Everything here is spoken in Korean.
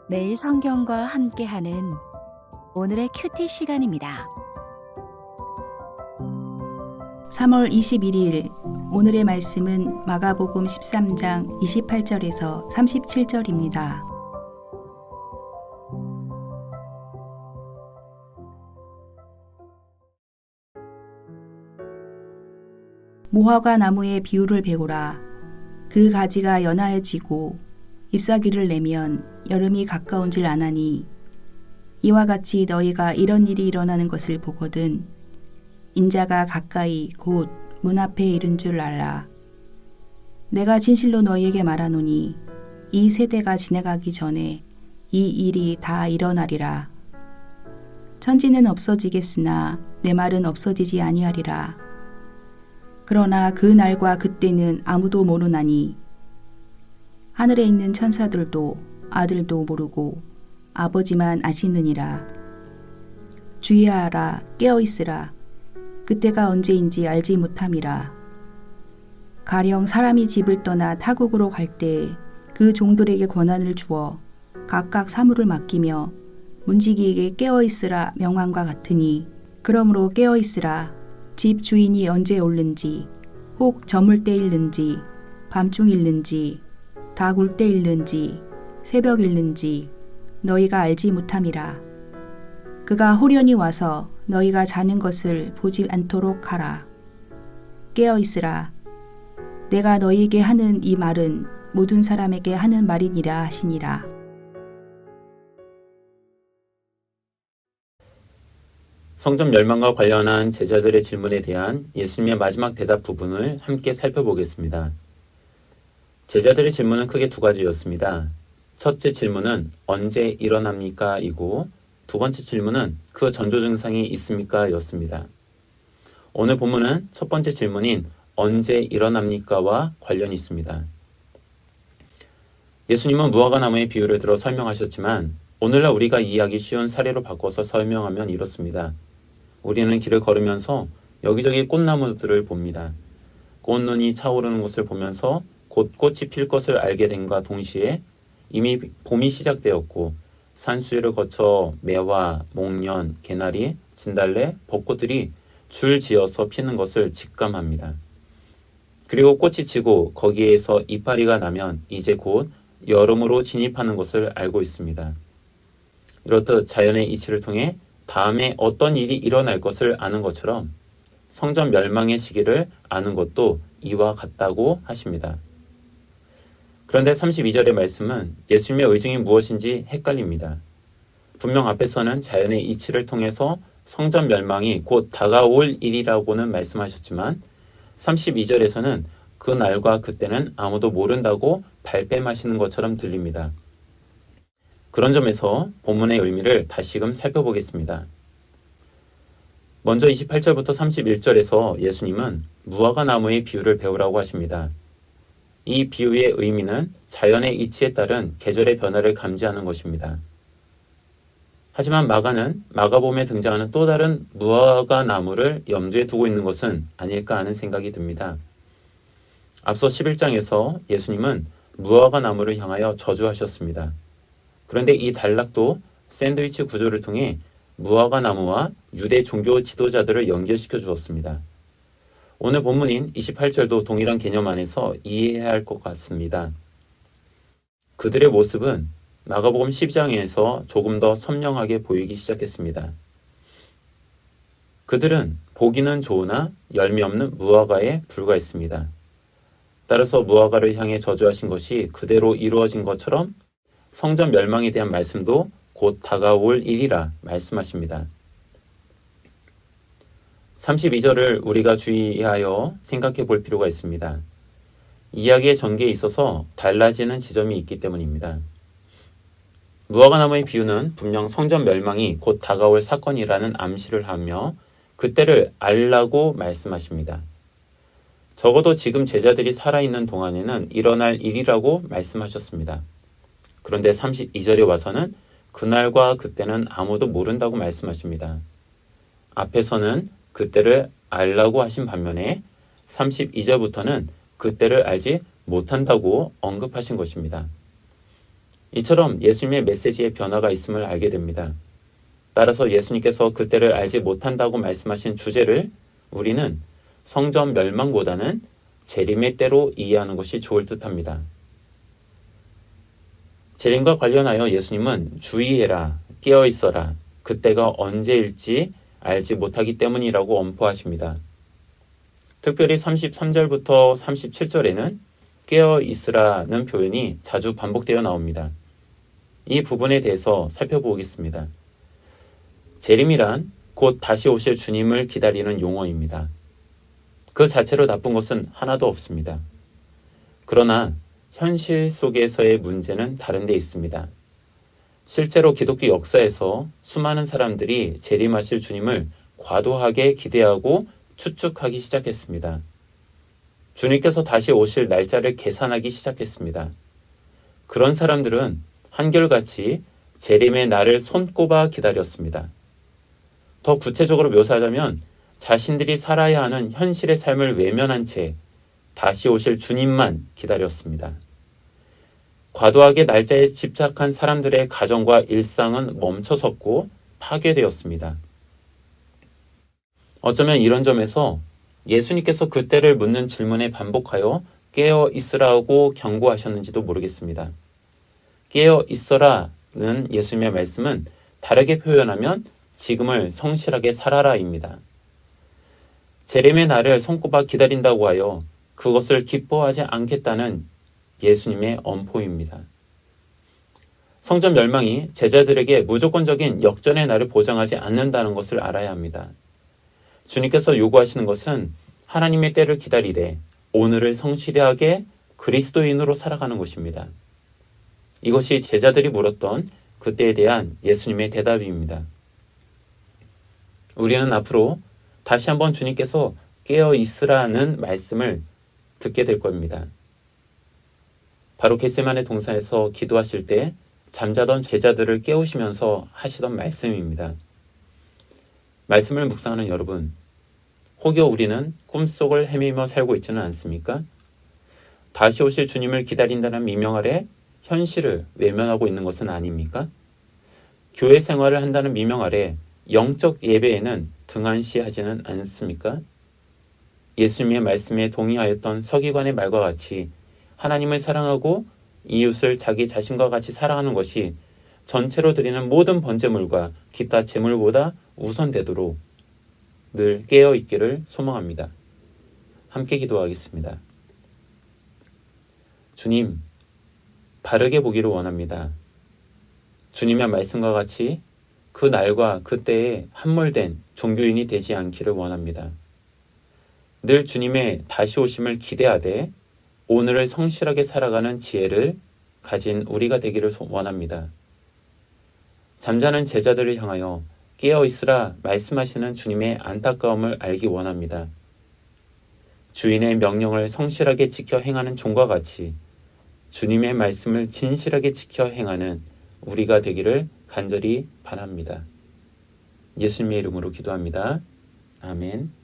매일 성경과 함께하는 오늘의 큐티 시간입니다. 3월 21일 오늘의 말씀은 마가복음 13장 28절에서 37절입니다. 무화과 나무의 비유를 배우라. 그 가지가 연하여지고 잎사귀를 내면 여름이 가까운 줄 아나니 이와 같이 너희가 이런 일이 일어나는 것을 보거든 인자가 가까이 곧 문 앞에 이른 줄 알라. 내가 진실로 너희에게 말하노니 이 세대가 지나가기 전에 이 일이 다 일어나리라. 천지는 없어지겠으나 내 말은 없어지지 아니하리라. 그러나 그 날과 그때는 아무도 모르나니 하늘에 있는 천사들도 아들도 모르고 아버지만 아시느니라. 주의하라, 깨어있으라. 그때가 언제인지 알지 못함이라. 가령 사람이 집을 떠나 타국으로 갈 때 그 종들에게 권한을 주어 각각 사물을 맡기며 문지기에게 깨어있으라 명함과 같으니 그러므로 깨어있으라. 집 주인이 언제 올는지 혹 저물 때 일는지 밤중 일는지 다굴 때 일는지 새벽 일는지 너희가 알지 못함이라. 그가 호련히 와서 너희가 자는 것을 보지 않도록 하라. 깨어있으라. 내가 너희에게 하는 이 말은 모든 사람에게 하는 말이니라 하시니라. 성전 멸망과 관련한 제자들의 질문에 대한 예수님의 마지막 대답 부분을 함께 살펴보겠습니다. 제자들의 질문은 크게 두 가지였습니다. 첫째 질문은 언제 일어납니까? 이고 두 번째 질문은 그 전조 증상이 있습니까? 였습니다. 오늘 본문은 첫 번째 질문인 언제 일어납니까?와 관련이 있습니다. 예수님은 무화과 나무의 비유를 들어 설명하셨지만 오늘날 우리가 이해하기 쉬운 사례로 바꿔서 설명하면 이렇습니다. 우리는 길을 걸으면서 여기저기 꽃나무들을 봅니다. 꽃눈이 차오르는 것을 보면서 곧 꽃이 필 것을 알게 됨과 동시에 이미 봄이 시작되었고 산수유를 거쳐 매화, 목련, 개나리, 진달래, 벚꽃들이 줄지어서 피는 것을 직감합니다. 그리고 꽃이 지고 거기에서 이파리가 나면 이제 곧 여름으로 진입하는 것을 알고 있습니다. 이렇듯 자연의 이치를 통해 다음에 어떤 일이 일어날 것을 아는 것처럼 성전 멸망의 시기를 아는 것도 이와 같다고 하십니다. 그런데 32절의 말씀은 예수님의 의중이 무엇인지 헷갈립니다. 분명 앞에서는 자연의 이치를 통해서 성전 멸망이 곧 다가올 일이라고는 말씀하셨지만 32절에서는 그 날과 그때는 아무도 모른다고 발뺌하시는 것처럼 들립니다. 그런 점에서 본문의 의미를 다시금 살펴보겠습니다. 먼저 28절부터 31절에서 예수님은 무화과 나무의 비유를 배우라고 하십니다. 이 비유의 의미는 자연의 이치에 따른 계절의 변화를 감지하는 것입니다. 하지만 마가는 마가복음에 등장하는 또 다른 무화과 나무를 염두에 두고 있는 것은 아닐까 하는 생각이 듭니다. 앞서 11장에서 예수님은 무화과 나무를 향하여 저주하셨습니다. 그런데 이 단락도 샌드위치 구조를 통해 무화과 나무와 유대 종교 지도자들을 연결시켜 주었습니다. 오늘 본문인 28절도 동일한 개념 안에서 이해해야 할 것 같습니다. 그들의 모습은 마가복음 12장에서 조금 더 선명하게 보이기 시작했습니다. 그들은 보기는 좋으나 열매 없는 무화과에 불과했습니다. 따라서 무화과를 향해 저주하신 것이 그대로 이루어진 것처럼 성전 멸망에 대한 말씀도 곧 다가올 일이라 말씀하십니다. 32절을 우리가 주의하여 생각해 볼 필요가 있습니다. 이야기의 전개에 있어서 달라지는 지점이 있기 때문입니다. 무화과 나무의 비유는 분명 성전 멸망이 곧 다가올 사건이라는 암시를 하며 그때를 알라고 말씀하십니다. 적어도 지금 제자들이 살아있는 동안에는 일어날 일이라고 말씀하셨습니다. 그런데 32절에 와서는 그날과 그때는 아무도 모른다고 말씀하십니다. 앞에서는 그때를 알라고 하신 반면에 32절부터는 그때를 알지 못한다고 언급하신 것입니다. 이처럼 예수님의 메시지에 변화가 있음을 알게 됩니다. 따라서 예수님께서 그때를 알지 못한다고 말씀하신 주제를 우리는 성전 멸망보다는 재림의 때로 이해하는 것이 좋을 듯합니다. 재림과 관련하여 예수님은 주의해라, 깨어있어라, 그때가 언제일지 알지 못하기 때문이라고 엄포하십니다. 특별히 33절부터 37절에는 깨어있으라는 표현이 자주 반복되어 나옵니다. 이 부분에 대해서 살펴보겠습니다. 재림이란 곧 다시 오실 주님을 기다리는 용어입니다. 그 자체로 나쁜 것은 하나도 없습니다. 그러나 현실 속에서의 문제는 다른 데 있습니다. 실제로 기독교 역사에서 수많은 사람들이 재림하실 주님을 과도하게 기대하고 추측하기 시작했습니다. 주님께서 다시 오실 날짜를 계산하기 시작했습니다. 그런 사람들은 한결같이 재림의 날을 손꼽아 기다렸습니다. 더 구체적으로 묘사하자면 자신들이 살아야 하는 현실의 삶을 외면한 채 다시 오실 주님만 기다렸습니다. 과도하게 날짜에 집착한 사람들의 가정과 일상은 멈춰섰고 파괴되었습니다. 어쩌면 이런 점에서 예수님께서 그때를 묻는 질문에 반복하여 깨어 있으라고 경고하셨는지도 모르겠습니다. 깨어 있어라는 예수님의 말씀은 다르게 표현하면 지금을 성실하게 살아라입니다. 재림의 날을 손꼽아 기다린다고 하여 그것을 기뻐하지 않겠다는 예수님의 엄포입니다. 성전 멸망이 제자들에게 무조건적인 역전의 날을 보장하지 않는다는 것을 알아야 합니다. 주님께서 요구하시는 것은 하나님의 때를 기다리되 오늘을 성실하게 그리스도인으로 살아가는 것입니다. 이것이 제자들이 물었던 그때에 대한 예수님의 대답입니다. 우리는 앞으로 다시 한번 주님께서 깨어 있으라는 말씀을 듣게 될 겁니다. 바로 겟세마네 동산에서 기도하실 때 잠자던 제자들을 깨우시면서 하시던 말씀입니다. 말씀을 묵상하는 여러분, 혹여 우리는 꿈속을 헤매며 살고 있지는 않습니까? 다시 오실 주님을 기다린다는 미명 아래 현실을 외면하고 있는 것은 아닙니까? 교회 생활을 한다는 미명 아래 영적 예배에는 등한시하지는 않습니까? 예수님의 말씀에 동의하였던 서기관의 말과 같이 하나님을 사랑하고 이웃을 자기 자신과 같이 사랑하는 것이 전체로 드리는 모든 번제물과 기타 제물보다 우선되도록 늘 깨어 있기를 소망합니다. 함께 기도하겠습니다. 주님, 바르게 보기를 원합니다. 주님의 말씀과 같이 그 날과 그때에 함몰된 종교인이 되지 않기를 원합니다. 늘 주님의 다시 오심을 기대하되 오늘을 성실하게 살아가는 지혜를 가진 우리가 되기를 원합니다. 잠자는 제자들을 향하여 깨어 있으라 말씀하시는 주님의 안타까움을 알기 원합니다. 주인의 명령을 성실하게 지켜 행하는 종과 같이 주님의 말씀을 진실하게 지켜 행하는 우리가 되기를 간절히 바랍니다. 예수님의 이름으로 기도합니다. 아멘.